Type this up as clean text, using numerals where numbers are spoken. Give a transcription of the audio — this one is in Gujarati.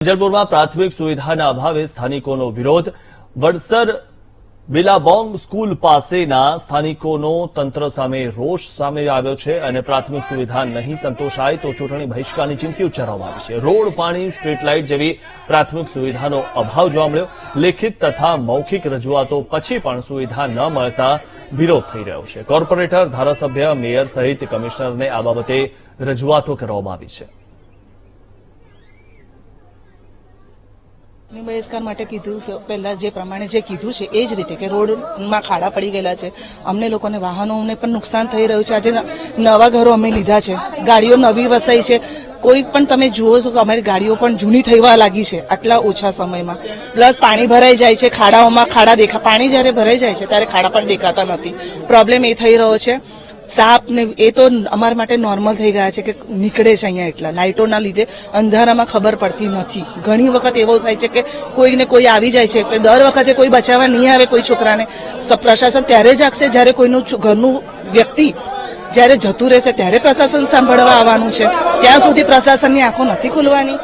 જલપુરમાં પ્રાથમિક સુવિધાના અભાવે સ્થાનિકોનો વિરોધ. વડસર બિલાબોંગ સ્કૂલ પાસેના સ્થાનિકોનો તંત્ર સામે રોષ સામે આવ્યો છે અને પ્રાથમિક સુવિધા નહીં સંતોષાય તો ચૂંટણી બહિષ્કારની ચીમકી ઉચ્ચારવામાં આવી છે. રોડ, પાણી, સ્ટ્રીટ લાઇટ જેવી પ્રાથમિક સુવિધાનો અભાવ જોવા મળ્યો. લેખિત તથા મૌખિક રજૂઆતો પછી પણ સુવિધા ન મળતા વિરોધ થઈ રહ્યો છે. કોર્પોરેટર, ધારાસભ્ય, મેયર સહિત કમિશનરને આ બાબતે રજૂઆતો કરવામાં આવી છે. બહિષ્કાર માટે કીધું તો પહેલા જે પ્રમાણે જે કીધું છે એ જ રીતે કે રોડમાં ખાડા પડી ગયેલા છે, અમને લોકોને વાહનોને પણ નુકસાન થઈ રહ્યું છે. આજે નવા ઘરો અમે લીધા છે, ગાડીઓ નવી વસાઈ છે, કોઈ પણ તમે જુઓ છો કે અમારી ગાડીઓ પણ જૂની થવા લાગી છે આટલા ઓછા સમયમાં. પ્લસ પાણી ભરાઈ જાય છે, ખાડાઓમાં ખાડા પાણી જયારે ભરાઈ જાય છે ત્યારે ખાડા પણ દેખાતા નથી. પ્રોબ્લેમ એ થઈ રહ્યો છે. સાપ ને એ તો અમારા માટે નોર્મલ થઈ ગયા છે કે નીકળે છે અહીંયા, એટલા લાઇટોના લીધે અંધારામાં ખબર પડતી નથી. ઘણી વખત એવો થાય છે કે કોઈને કોઈ આવી જાય છે, દર વખતે કોઈ બચાવવા નહીં આવે કોઈ છોકરાને. પ્રશાસન ત્યારે જ આવશે જ્યારે કોઈનું ઘરનું વ્યક્તિ જ્યારે જતું રહેશે ત્યારે પ્રશાસન સાંભળવા આવવાનું છે. ત્યાં સુધી પ્રશાસનની આંખો નથી ખુલવાની.